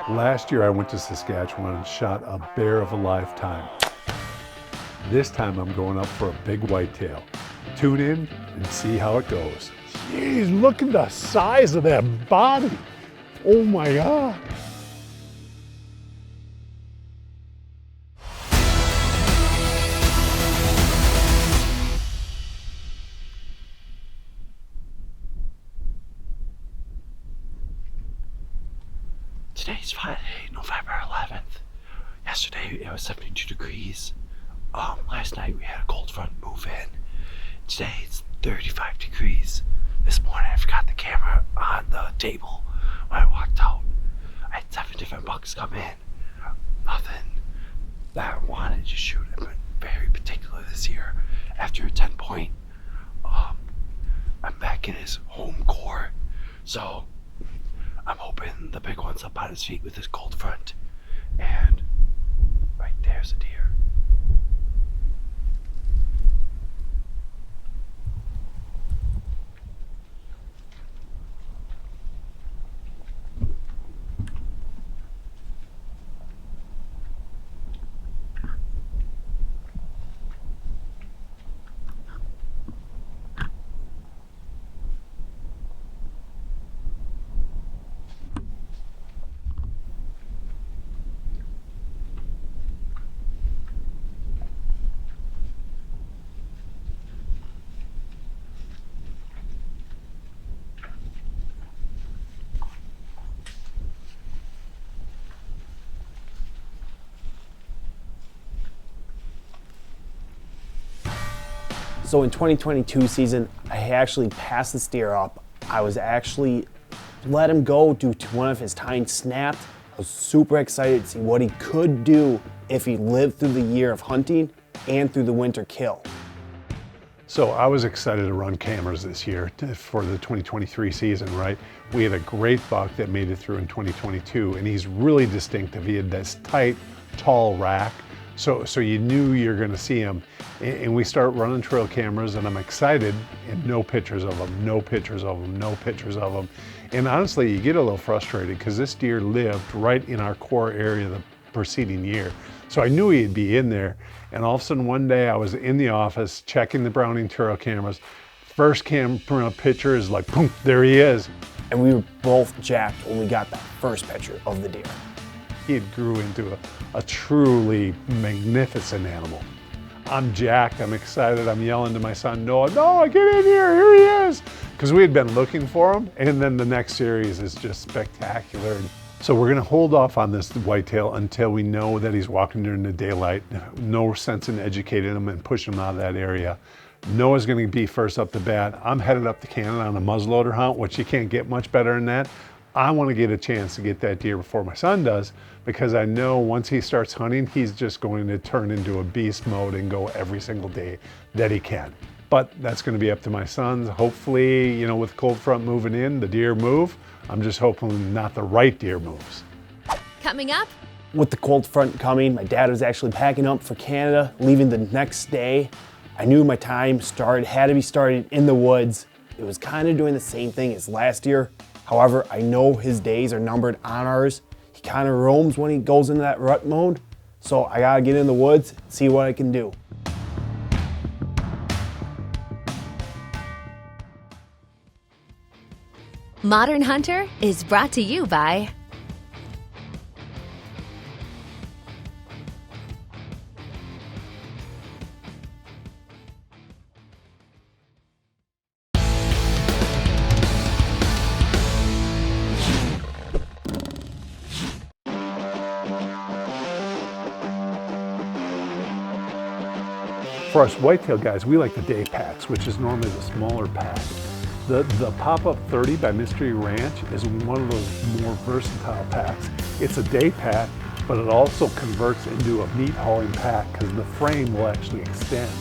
Last year I went to Saskatchewan and shot a bear of a lifetime. This time I'm going up for a big whitetail. Tune in and see how it goes. Jeez, look at the size of that body. Oh my God. Today's Friday, November 11th. Yesterday it was 72 degrees. Last night we had a cold front move in. Today it's 35 degrees. This morning I forgot the camera on the table when I walked out. I had 7 different bucks come in. Nothing that I wanted to shoot. I've been very particular this year. After a 10-point, I'm back in his home court. So I'm hoping the big one's up on his feet with his cold front. And right there's a deer. So in 2022 season, I actually passed this deer up. I was actually let him go due to one of his tines snapped. I was super excited to see what he could do if he lived through the year of hunting and through the winter kill. So I was excited to run cameras this year for the 2023 season, right? We had a great buck that made it through in 2022, and he's really distinctive. He had this tight, tall rack, so you knew you're gonna see him. And we start running trail cameras, and I'm excited, and no pictures of him, no pictures of him, no pictures of him. And honestly, you get a little frustrated because this deer lived right in our core area the preceding year. So I knew he'd be in there. And all of a sudden one day I was in the office checking the Browning trail cameras. First camera picture is like, boom, there he is. And we were both jacked when we got that first picture of the deer. He grew into a truly magnificent animal. I'm jacked, I'm excited, I'm yelling to my son, Noah, get in here he is! Because we had been looking for him, and then the next series is just spectacular. So we're gonna hold off on this whitetail until we know that he's walking during the daylight. No sense in educating him and pushing him out of that area. Noah's gonna be first up to bat. I'm headed up to Canada on a muzzleloader hunt, which you can't get much better than that. I want to get a chance to get that deer before my son does, because I know once he starts hunting, he's just going to turn into a beast mode and go every single day that he can. But that's going to be up to my sons. Hopefully, you know, with cold front moving in, the deer move. I'm just hoping not the right deer moves. Coming up. With the cold front coming, my dad was actually packing up for Canada, leaving the next day. I knew my time had to be started in the woods. It was kind of doing the same thing as last year. However, I know his days are numbered on ours. He kind of roams when he goes into that rut mode. So I gotta get in the woods, see what I can do. Modern Hunter is brought to you by For us whitetail guys, we like the day packs, which is normally the smaller pack. The Pop-Up 30 by Mystery Ranch is one of those more versatile packs. It's a day pack, but it also converts into a meat hauling pack because the frame will actually extend.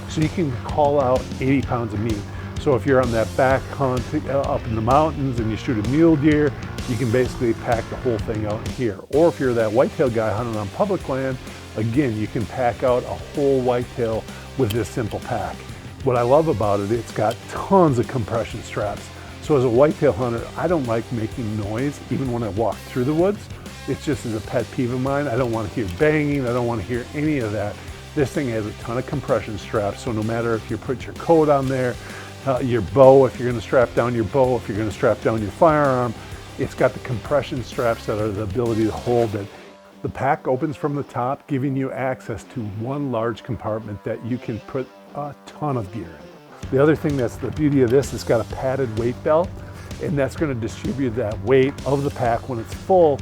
So you can haul out 80 pounds of meat. So if you're on that back hunt up in the mountains and you shoot a mule deer, you can basically pack the whole thing out in here. Or if you're that whitetail guy hunting on public land, again, you can pack out a whole whitetail with this simple pack. What I love about it, it's got tons of compression straps. So as a whitetail hunter, I don't like making noise even when I walk through the woods. It's just as a pet peeve of mine. I don't want to hear banging. I don't want to hear any of that. This thing has a ton of compression straps, so no matter if you put your coat on there, your bow, if you're going to strap down your bow, if you're going to strap down your firearm, it's got the compression straps that are the ability to hold it. The pack opens from the top, giving you access to one large compartment that you can put a ton of gear in. The other thing that's the beauty of this, it's got a padded weight belt, and that's going to distribute that weight of the pack when it's full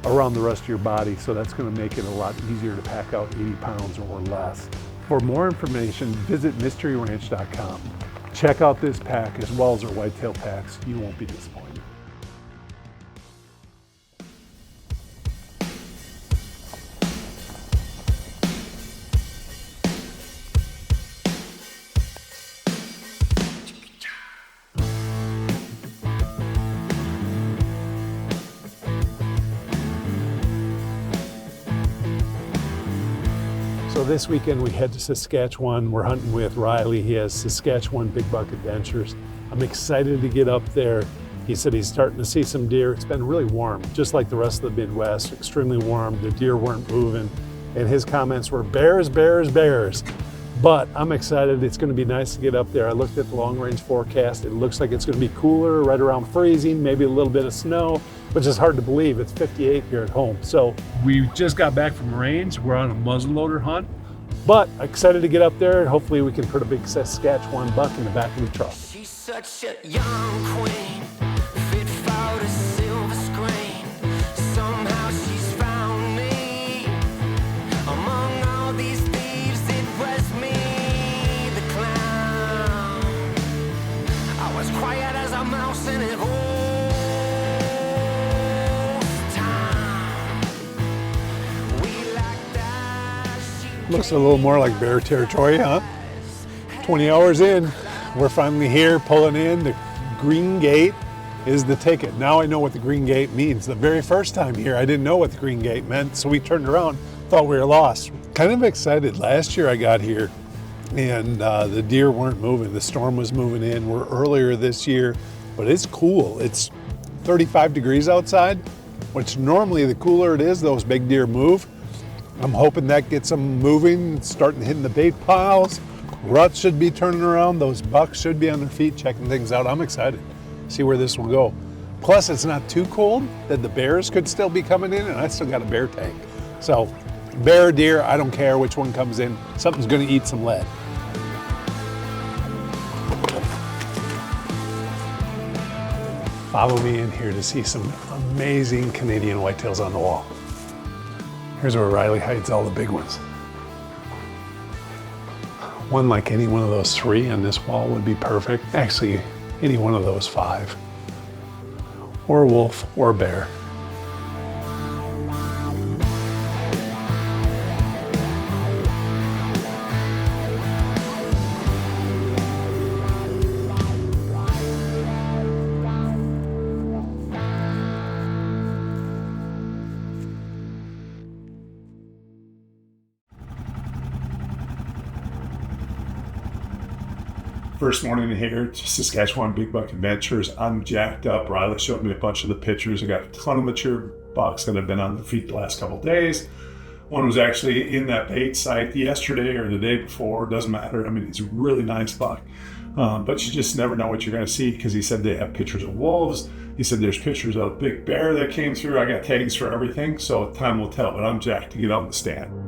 around the rest of your body, so that's going to make it a lot easier to pack out 80 pounds or less. For more information, visit mysteryranch.com. Check out this pack as well as our whitetail packs. You won't be disappointed. So this weekend we head to Saskatchewan. We're hunting with Riley. He has Saskatchewan Big Buck Adventures. I'm excited to get up there. He said he's starting to see some deer. It's been really warm, just like the rest of the Midwest, extremely warm. The deer weren't moving. And his comments were bears, bears, bears. But I'm excited. It's going to be nice to get up there. I looked at the long range forecast. It looks like it's going to be cooler, right around freezing, maybe a little bit of snow, which is hard to believe. It's 58 here at home. So we just got back from range. We're on a muzzleloader hunt, but excited to get up there and hopefully we can put a big Saskatchewan buck in the back of the truck. She's such a young queen, fit for the silver screen. Somehow she's found me. Among all these thieves, it was me, the clown. I was quiet as a mouse in a ghost town. We like that. Looks a little more like bear territory, huh? 20 hours in, we're finally here, pulling in. The green gate is the ticket. Now I know what the green gate means. The very first time here, I didn't know what the green gate meant, so we turned around, thought we were lost. Kind of excited. Last year I got here and the deer weren't moving. The storm was moving in. We're earlier this year, but it's cool. It's 35 degrees outside, which normally the cooler it is, those big deer move. I'm hoping that gets them moving, starting hitting the bait piles. Ruts should be turning around. Those bucks should be on their feet, checking things out. I'm excited to see where this will go. Plus, it's not too cold that the bears could still be coming in, and I still got a bear tank. So, bear, deer, I don't care which one comes in. Something's going to eat some lead. Follow me in here to see some amazing Canadian whitetails on the wall. Here's where Riley hides all the big ones. One like any one of those 3 on this wall would be perfect. Actually, any one of those 5. Or a wolf or a bear. First morning here to Saskatchewan Big Buck Adventures. I'm jacked up. Riley showed me a bunch of the pictures. I got a ton of mature bucks that have been on the feet the last couple of days. One was actually in that bait site yesterday or the day before. Doesn't matter. I mean, he's a really nice buck. But you just never know what you're going to see because he said they have pictures of wolves. He said there's pictures of a big bear that came through. I got tags for everything, so time will tell. But I'm jacked to get on the stand.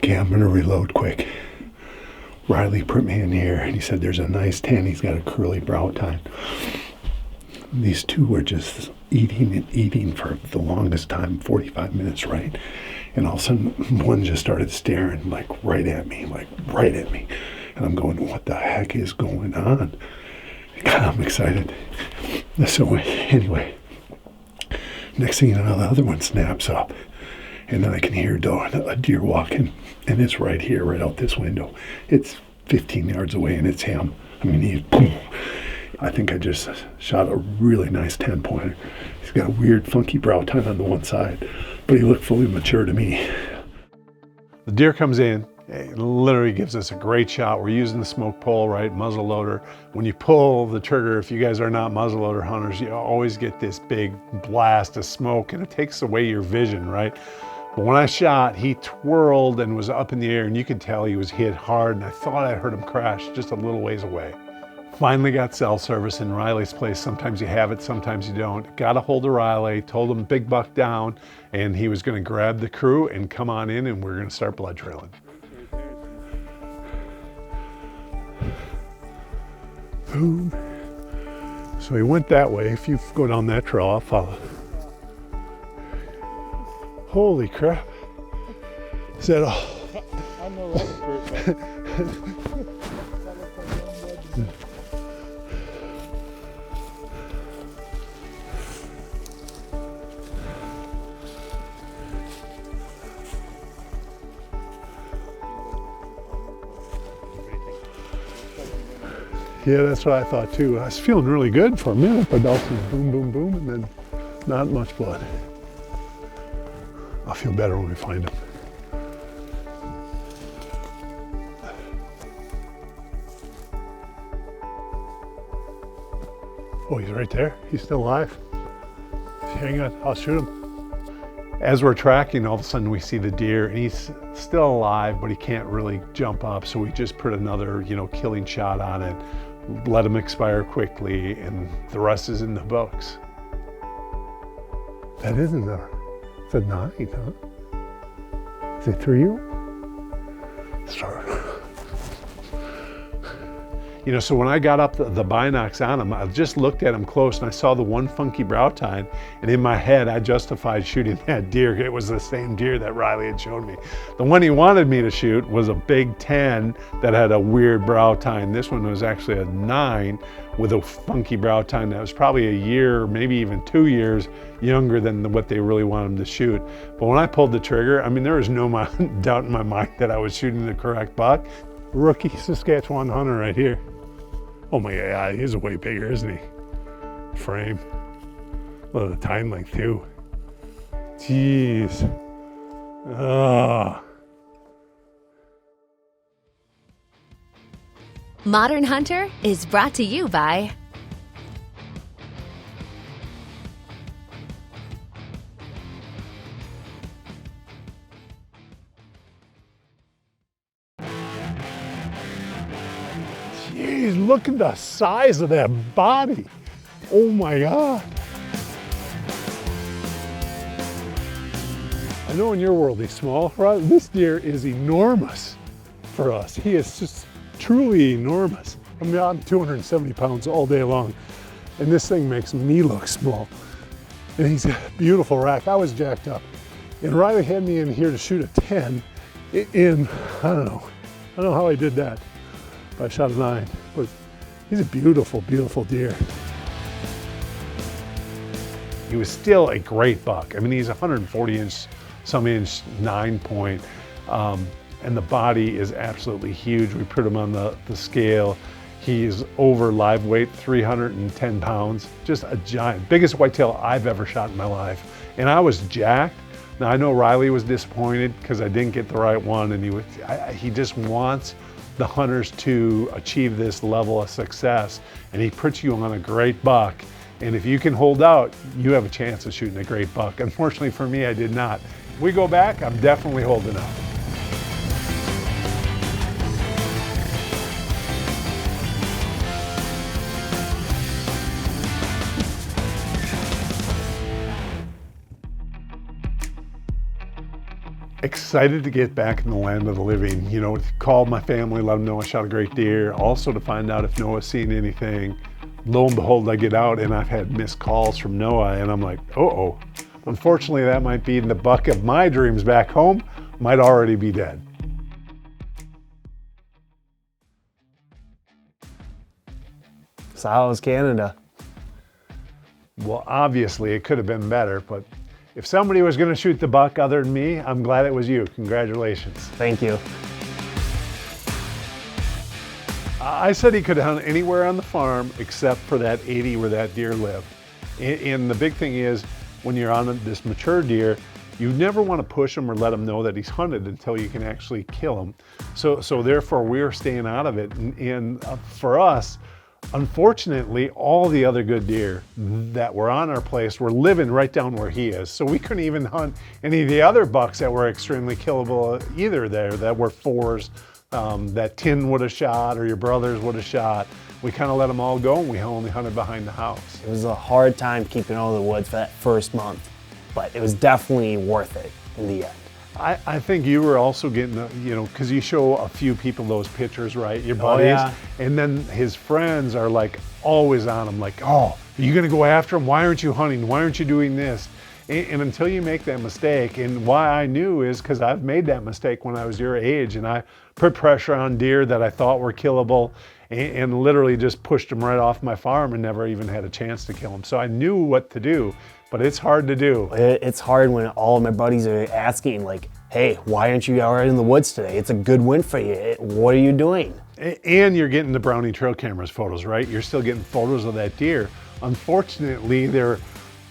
Okay, I'm gonna reload quick. Riley put me in here and he said there's a nice 10. He's got a curly brow tine. These two were just eating and eating for the longest time, 45 minutes, right? And all of a sudden, one just started staring like right at me. And I'm going, what the heck is going on? God, I'm excited. So anyway, next thing you know, the other one snaps up. And then I can hear a deer walking. And it's right here, right out this window. It's 15 yards away and it's him. I mean, I think I just shot a really nice 10-pointer. He's got a weird, funky brow tine on the one side, but he looked fully mature to me. The deer comes in, it literally gives us a great shot. We're using the smoke pole, right, muzzle loader. When you pull the trigger, if you guys are not muzzle loader hunters, you always get this big blast of smoke and it takes away your vision, right? But when I shot, he twirled and was up in the air and you could tell he was hit hard and I thought I heard him crash just a little ways away. Finally got cell service in Riley's place. Sometimes you have it, sometimes you don't. Got a hold of Riley, told him big buck down, and he was gonna grab the crew and come on in and we're gonna start blood trailing. Boom. So he went that way. If you go down that trail, I'll follow. Holy crap. Is that all? I'm no expert, but Yeah, that's what I thought too. I was feeling really good for a minute, but also boom, boom, boom, and then not much blood. I'll feel better when we find him. Oh, he's right there. He's still alive. Hang on, I'll shoot him. As we're tracking, all of a sudden we see the deer and he's still alive, but he can't really jump up. So we just put another, killing shot on it, let him expire quickly, and the rest is in the books. That isn't it's a 9, huh? Is it 3-year-old? Start. So when I got up the binocs on him, I just looked at him close and I saw the one funky brow tine, and in my head I justified shooting that deer. It was the same deer that Riley had showed me. The one he wanted me to shoot was a big 10 that had a weird brow tine. This one was actually a 9 with a funky brow tine that was probably a year, maybe even 2 years younger than what they really wanted him to shoot. But when I pulled the trigger, I mean, there was no doubt in my mind that I was shooting the correct buck. Rookie Saskatchewan hunter right here. Oh my God, he's way bigger, isn't he? Frame. Look at the time length too. Jeez. Modern Hunter is brought to you by Jeez, look at the size of that body. Oh my God. I know in your world he's small, right? This deer is enormous for us. He is just truly enormous. I mean, I'm 270 pounds all day long, and this thing makes me look small. And he's a beautiful rack. I was jacked up. And Riley had me in here to shoot a 10 in, I don't know how I did that. I shot a 9, but he's a beautiful, beautiful deer. He was still a great buck. I mean, he's 140 some inch 9-point, and the body is absolutely huge. We put him on the scale. He's over live weight, 310 pounds, just a giant, biggest whitetail I've ever shot in my life. And I was jacked. Now I know Riley was disappointed because I didn't get the right one, and he just wants the hunters to achieve this level of success, and he puts you on a great buck. And if you can hold out, you have a chance of shooting a great buck. Unfortunately for me, I did not. If we go back, I'm definitely holding out. Excited to get back in the land of the living. You know, called my family, let them know I shot a great deer. Also to find out if Noah's seen anything. Lo and behold, I get out and I've had missed calls from Noah, and I'm like, uh-oh. Unfortunately, that might be the buck of my dreams back home, might already be dead. So how was Canada? Well, obviously it could have been better, but if somebody was gonna shoot the buck other than me, I'm glad it was you. Congratulations. Thank you. I said he could hunt anywhere on the farm except for that 80 where that deer lived. And the big thing is, when you're on this mature deer, you never want to push him or let him know that he's hunted until you can actually kill him. So therefore we're staying out of it. And for us, unfortunately, all the other good deer that were on our place were living right down where he is. So we couldn't even hunt any of the other bucks that were extremely killable either there, that were fours, that Tin would have shot or your brothers would have shot. We kind of let them all go, and we only hunted behind the house. It was a hard time keeping all the woods for that first month, but it was definitely worth it in the end. I think you were also getting, you know, because you show a few people those pictures, right? Your buddies. Yeah. And then his friends are like always on him, like, oh, are you going to go after him? Why aren't you hunting? Why aren't you doing this? And until you make that mistake, and why I knew is because I've made that mistake when I was your age, and I put pressure on deer that I thought were killable, and literally just pushed them right off my farm and never even had a chance to kill them. So I knew what to do, but it's hard to do. It's hard when all of my buddies are asking, like, hey, why aren't you out in the woods today? It's a good win for you. What are you doing? And you're getting the Brownie trail cameras photos, right? You're still getting photos of that deer. Unfortunately, they're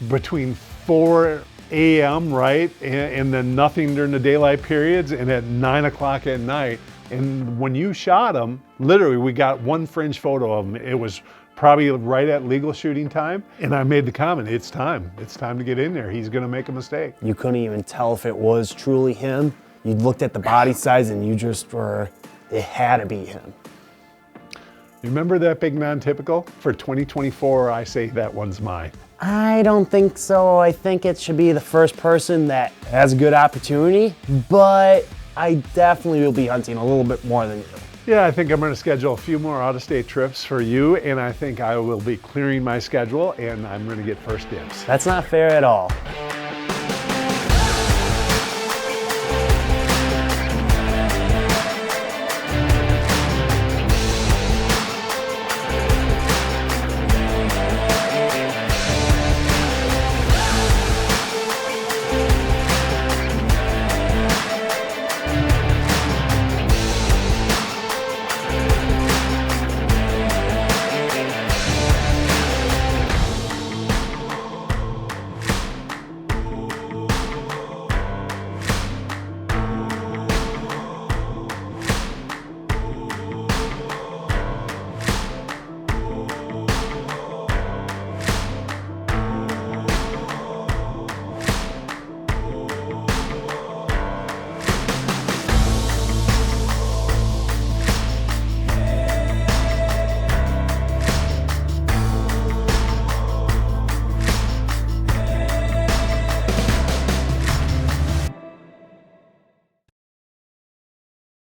between 4 a.m., right? And then nothing during the daylight periods, and at 9 o'clock at night. And when you shot them, literally we got one fringe photo of them. It was probably right at legal shooting time. And I made the comment, it's time. It's time to get in there. He's gonna make a mistake. You couldn't even tell if it was truly him. You looked at the body size and you just were, it had to be him. Remember that big non-typical? For 2024, I say that one's mine. I don't think so. I think it should be the first person that has a good opportunity, but I definitely will be hunting a little bit more than you. Yeah, I think I'm going to schedule a few more out-of-state trips for you, and I think I will be clearing my schedule, and I'm going to get first dibs. That's not fair at all.